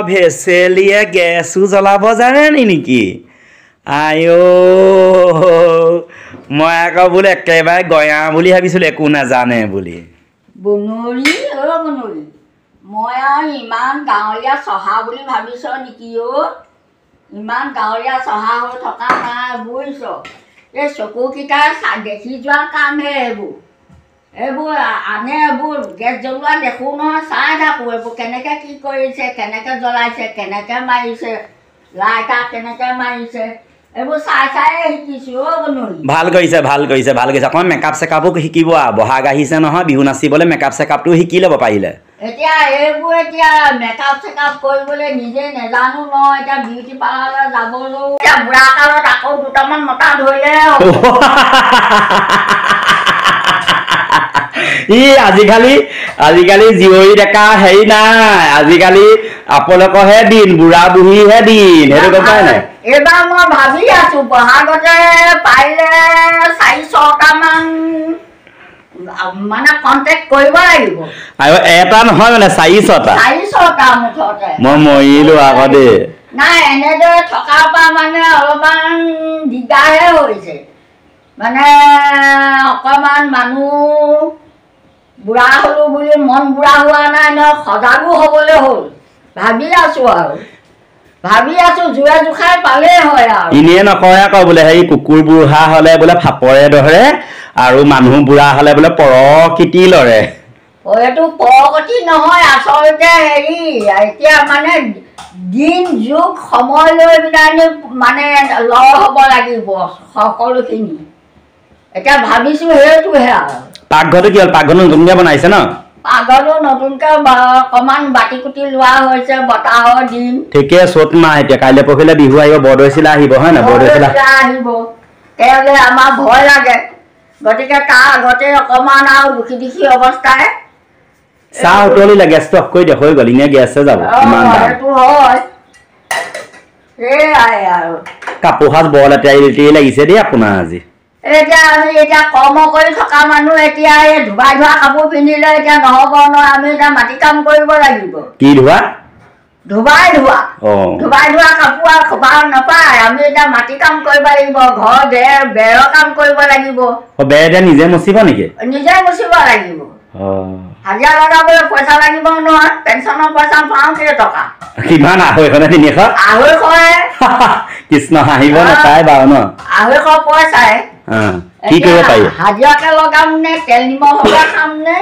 ভেচেলিয়ে গেছো জ্বলাব জানে নেকি? আইও মই আকৌ বোলে একেবাৰে গঞা বুলি ভাবিছিলোঁ, একো নাজানে বুলি। বনৰী বনৰী, মই আৰু ইমান গাঁৱলীয়া চহা বুলি ভাবিছ নেকি ইমান গাঁৱলীয়া চহা হৈ থকা নাই বুজিছ। এই চকুকেইটা দেখি যোৱা কামহে এইবোৰ আনে এইবোৰ গেছ জ্বলোৱা দেখোঁ নহয়, চাই থাকোঁ এইবোৰ কেনেকৈ কি কৰিছে, কেনেকৈ জ্বলাইছে, কেনেকৈ মাৰিছে, লাইটাৰ কেনেকৈ মাৰিছে, এইবোৰ চাই শিকিছোঁ বনৰী। ভাল কৰিছে ভাল কৰিছে ভাল কৰিছে। অকণমান মেকআপ চেকআপো শিকিব আৰু, বহাগ আহিছে নহয়, বিহু নাচিবলৈ মেকআপ চেকআপটো শিকি ল'ব পাৰিলে। এতিয়া মেকআপ চেকআপ কৰিবলৈ নিজে নেজানো ন, এতিয়া বিউটি পাৰ্লাৰলৈ যাবলৈও এতিয়া বুঢ়া কালত আকৌ দুটামান মতা ধৰিলে আজিকালি জীয়ৰী ডেকা হেৰি নাই, আজিকালি আপোনালোকৰহে দিন, বুঢ়া বুঢ়ীহে দিন, সেইটো গম পাই নাই? এইবাৰ মই ভাবি আছো বহাগতে পাৰিলে 4-6টামান মানে কণ্টেক্ট কৰিব লাগিব। এটা নহয় মানে 4-6টা মুঠতে। মই মৰিলো আকৌ দেই। নাই এনেদৰে থকাৰ পৰা মানে অলপমান দিগদাৰহে হৈছে, মানে অকণমান মানুহ বুঢ়া হ'লো বুলি মন বুঢ়া হোৱা নাই নহয়, সজাগো হ'বলৈ হ'ল। ভাবি আছো জোৰে জোখাই পালেই হয় আৰু। এনেই নকয় আকৌ বোলে হেৰি কুকুৰ বুঢ়া হ'লে বোলে ফাপৰে ধৰে আৰু মানুহ বুঢ়া হ'লে বোলে প্ৰকৃতি লৰে। এইটো প্ৰকৃতি নহয়, আচলতে হেৰি এতিয়া মানে দিন যুগ সময় লৈ পেলাই মানে লৰ হ'ব লাগিব সকলোখিনি। এতিয়া ভাবিছোঁ সেইটোহে আৰু। পাকঘৰটো কি হ'ল? পাকঘৰটো নতুনকৈ বনাইছে ন? পাকঘৰটো নতুনকৈ অকণমান বাটি কুটি লোৱা হৈছে, বতাহৰ দিন। ঠিকে, চ'ত মাহ এতিয়া, কাইলৈ পৰহিলৈ বিহু আহিব, বৰদৈচিলা আহিব হয় নাই? বৰদৈচিলা আহিব, তেওঁলৈ আমাৰ ভয় লাগে, গতিকে তাৰ আগতে অকণমান আৰু দুখী অৱস্থাই চাহ উতলিলে গেছটো অফ কৰি দিয়ক, হৈ গ'ল, এনেই গেছে যাব। সেইটো হয়, সেয়াই আৰু। কাপোৰ সাজ বৰ লেতেৰি লাগিছে দেই আপোনাৰ আজি। আমি কৰ্ম কৰি থকা মানুহ, এতিয়া এই ধুবাই ধোৱা কাপোৰ পিন্ধিলে এতিয়া নহ'ব নহয়, আমি এতিয়া মাটি কাম কৰিব লাগিব। কি ধোৱা? ধুবাই ধোৱা কাপোৰ আৰু খোপা নাপায়, আমি এতিয়া মাটি কাম কৰিব লাগিব, ঘৰ বেৰৰ কাম কৰিব লাগিব। বেৰ এতিয়া নিজে মুচিব নেকি? নিজে মুচিব লাগিব। হাজিৰা লগাবলৈ পইচা লাগিব নহয়, পেঞ্চনৰ পইচা পাওঁ কেইটকা? কিমান? 200-300? 200 কৃষ্ণ হাঁহিব নাপায় বাৰু ন? 200 পইচাই কি কৰিব পাৰি? হাজিৰাকে লগাম নে, তেল নিমখকে খাম নে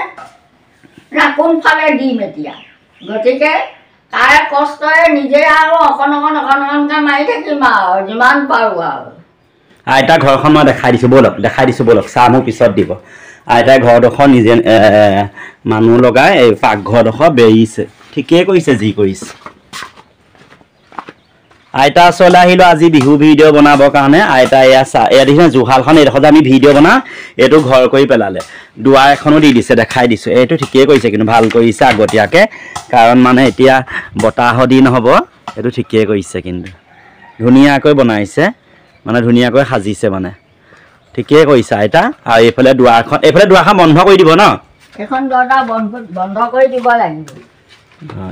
কোনফালে দিম এতিয়া? গতিকে তাৰে কষ্টই নিজে আৰু অকণকে মাৰি থাকিম আৰু যিমান পাৰোঁ আৰু। আইতা ঘৰখন মই দেখাই দিছোঁ ব'লক, চাহ মোক পিছত দিব। আইতাই ঘৰডোখৰ নিজে মানুহ লগাই এই পাকঘৰডোখৰ বেৰিছে, ঠিকেই কৰিছে যি কৰিছে। আইতা ওচৰলৈ আহিলোঁ আজি বিহু ভিডিঅ' বনাবৰ কাৰণে। আইতা এয়া দেখিছে জুহালখন, এইডোখৰতে আমি ভিডিঅ' বনাওঁ, এইটো ঘৰ কৰি পেলালে, দুৱাৰ এখনো দি দিছে, দেখাই দিছোঁ। এইটো ঠিকেই কৰিছে, কিন্তু ভাল কৰিছে আগতীয়াকৈ, কাৰণ মানে এতিয়া বতাহৰ দিন হ'ব, এইটো ঠিকেই কৰিছে, কিন্তু ধুনীয়াকৈ বনাইছে, মানে ধুনীয়াকৈ সাজিছে, মানে ঠিকেই কৰিছে আইতা। আৰু এইফালে দুৱাৰখন বন্ধ কৰি দিব ন? এইখন দৰ্জা বন্ধ কৰি দিব লাগিব।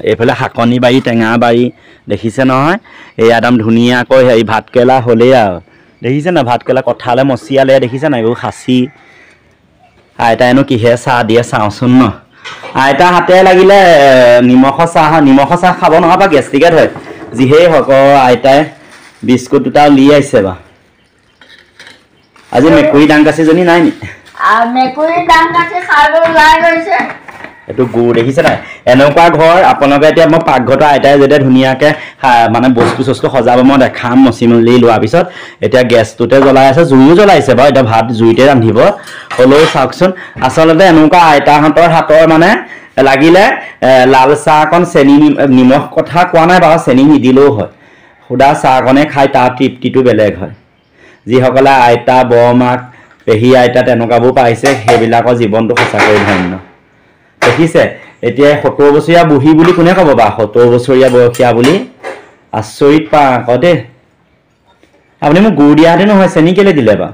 এইফালে শাকনি বাৰী, টেঙা বাৰী দেখিছে নহয়? এই একদম ধুনীয়াকৈ হেৰি ভাতকেৰেলা হ'লেই আৰু, দেখিছে নাই? ভাতকেৰেলা কঁঠালে মচিয়ালে, দেখিছে নাই? এইবোৰ সাঁচি আইতাইনো কিহে চাহ দিয়ে চাওঁচোন ন? আইতা হাতে লাগিলে নিমখৰ চাহ খাব নহয়, বা গেষ্ট্ৰিকে ধৰে, যিহেই হওক। আইতাই বিস্কুট দুটা উলিয়াই আহিছে বা। আজি মেকুৰী ডাংকাচিজনী নাই নি? মেকুৰী ডাংকাচি খাই ওলাই গৈছে। এইটো গুড় দেখিছে নাই? এনেকুৱা ঘৰ আপোনালোকে এতিয়া মই পাকঘৰটো আইতাই যেতিয়া ধুনীয়াকৈ মানে বস্তু চস্তু সজাব মই দেখাম, মচি মেলি লোৱাৰ পিছত। এতিয়া গেছটোতে জ্বলাই আছে, জুইও জ্বলাইছে বাৰু, এতিয়া ভাত জুইতে ৰান্ধিব। হ'লেও চাওকচোন, আচলতে এনেকুৱা আইতাহঁতৰ হাতৰ মানে লাগিলে লাল চাহ অকণ চেনি নিমখ কথা কোৱা নাই বাৰু, চেনি নিদিলেও হয়, সুদা চাহকণে খাই তাৰ তৃপ্তিটো বেলেগ হয়। যিসকলে আইতা, বৰমাক, পেহী আইতা তেনেকুৱাবোৰ পাইছে, সেইবিলাকৰ জীৱনটো সঁচাকৈ ধন্য। দেখিছে? এতিয়া 70 বছৰীয়া বুঢ়ী বুলি কোনে ক'ব বাৰু? 70 বছৰীয়া বয়সীয়া বুলি আচৰিত পাওঁ আকৌ দেই। আপুনি মোক গুড় দিয়াহেঁতেনো নহয়, চেনি কেলৈ দিলে বাৰু?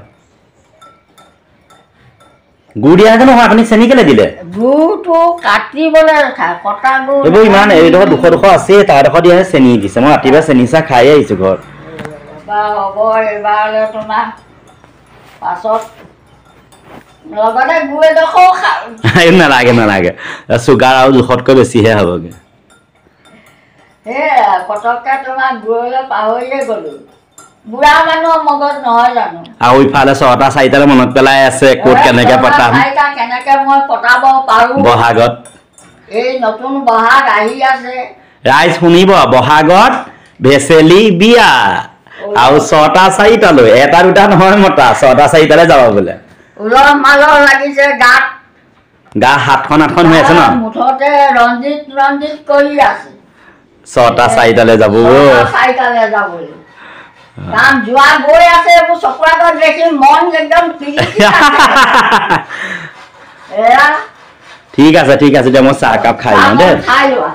গুড় দিয়াকে নহয় আপুনি চেনি কেলে দিলে গুড়টো কাটিবলৈ কটা গুড় এইবোৰ ইমান এইডোখৰ 200 আছে তাৰডোখৰ দিয়ে চেনি দিছে মই ৰাতিপুৱা চেনি চাহ খাই আহিছোঁ ঘৰত হ'ব এইবাৰলৈ তোমাৰ পাছত লগতে গুড় এডোখৰ নালাগে নালাগে চুগাৰ আৰু জোখতকৈ বেছিহে হ'বগৈ সেয়া পটককৈ তোমাৰ গুড়লৈ পাহৰিয়ে গ'লো বুঢ়া মানুহৰ মগজ নহয় জানো আৰু ইফালে 6টা 4টালৈ মনত পেলাই আছে ক'ত কেনেকৈ পতাম কেনেকৈ মই পতাব পাৰোঁ বহাগত এই নতুন বহাগ আহি আছে ৰাইজ শুনিব বহাগত ভেচেলি বিয়া আৰু 6টা 4টালৈ 1টা 2টা নহয় মতা 6টা 4টালৈ যাব বোলে উলহ মালহ লাগিছে গাত গা 7খন 8খন হৈ আছে ন মুঠতে ৰঞ্জিত কৰি আছে 6টা 4টালৈ যাব 4টালৈ যাবলৈ কাম যোৱা গৈ আছে এইবোৰ চকুৰ আগত দেখি মন একদম ঠিক আছে দিয়া মই চাহ একাপ খাই লওঁ দেই খাই লোৱা